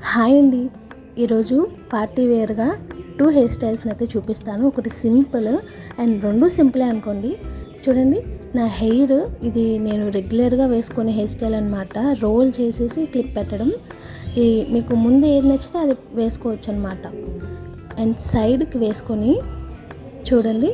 Hi అండి. ఈరోజు party వేర్గా 2 hair స్టైల్స్ని అయితే చూపిస్తాను. ఒకటి సింపుల్ అండ్ 2 సింపులే అనుకోండి. చూడండి, నా హెయిర్ ఇది నేను రెగ్యులర్గా వేసుకునే హెయిర్ స్టైల్ అనమాట. రోల్ చేసేసి క్లిప్ పెట్టడం. ఇది మీకు ముందు ఏది నచ్చితే అది వేసుకోవచ్చు అనమాట. అండ్ సైడ్కి వేసుకొని చూడండి,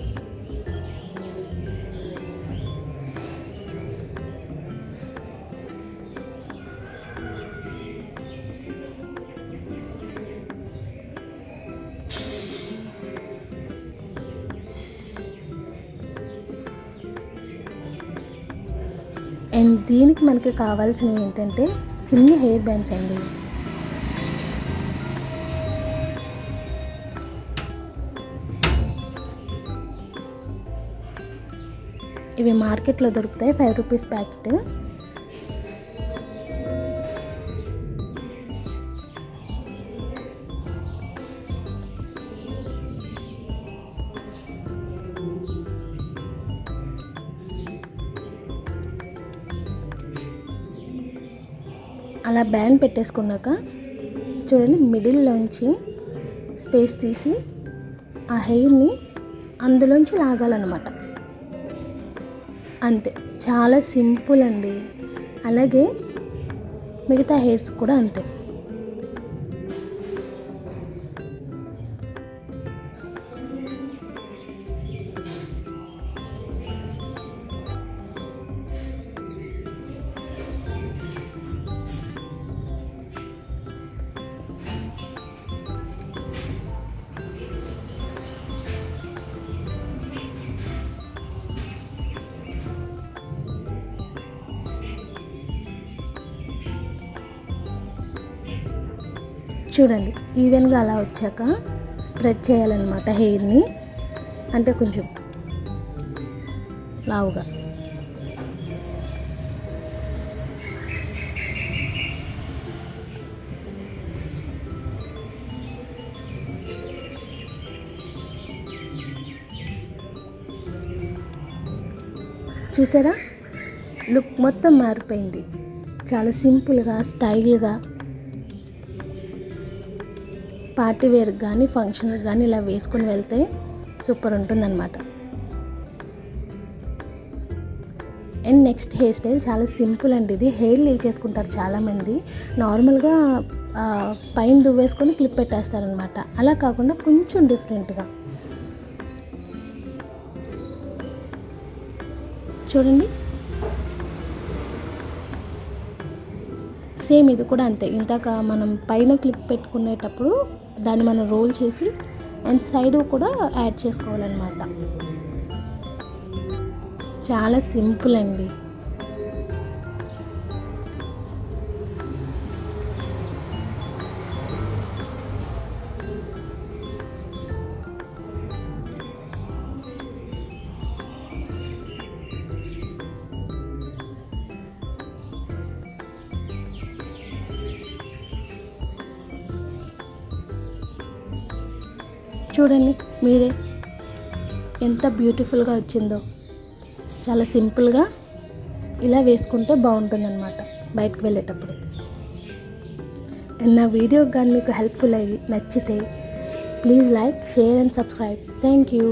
అండ్ దీనికి మనకి కావాల్సినవి ఏంటంటే చిన్న హెయిర్ బ్యాండ్స్ అండి. ఇవి మార్కెట్లో దొరుకుతాయి, 5 రూపీస్ ప్యాకెట్. అలా బ్యాండ్ పెట్టేసుకున్నాక చూడండి, మిడిల్లోంచి స్పేస్ తీసి ఆ హెయిర్ని అందులోంచి లాగాలన్నమాట. అంతే, చాలా సింపుల్ అండి. అలాగే మిగతా హెయిర్స్ కూడా అంతే. చూడండి, ఈవెన్గా అలా వచ్చాక స్ప్రెడ్ చేయాలన్నమాట హెయిర్ని. అంటే కొంచెం లావుగా. చూసారా, లుక్ మొత్తం మారిపోయింది. చాలా సింపుల్గా, స్టైల్గా, పార్టీ వేర్ కానీ ఫంక్షన్కి కానీ ఇలా వేసుకొని వెళ్తే సూపర్ ఉంటుందన్నమాట. అండ్ నెక్స్ట్ హెయిర్ స్టైల్ చాలా సింపుల్ అండి. ఇది హెయిర్ లీవ్ చేసుకుంటారు చాలామంది. నార్మల్గా పైన దువ్వేసుకొని క్లిప్ పెట్టేస్తారనమాట. అలా కాకుండా కొంచెం డిఫరెంట్గా చూడండి. సేమ్ ఇది కూడా అంతే. ఇందాక మనం పైన క్లిప్ పెట్టుకునేటప్పుడు దాన్ని మనం రోల్ చేసి అండ్ సైడ్ కూడా యాడ్ చేసుకోవాలన్నమాట. చాలా సింపుల్ అండి. చూడండి మీరే ఎంత బ్యూటిఫుల్గా వచ్చిందో. చాలా సింపుల్గా ఇలా వేసుకుంటే బాగుంటుందన్నమాట బయటకు వెళ్ళేటప్పుడు. నా వీడియో కానీ మీకు హెల్ప్ఫుల్ అయ్యి నచ్చితే please like, share and subscribe. Thank you.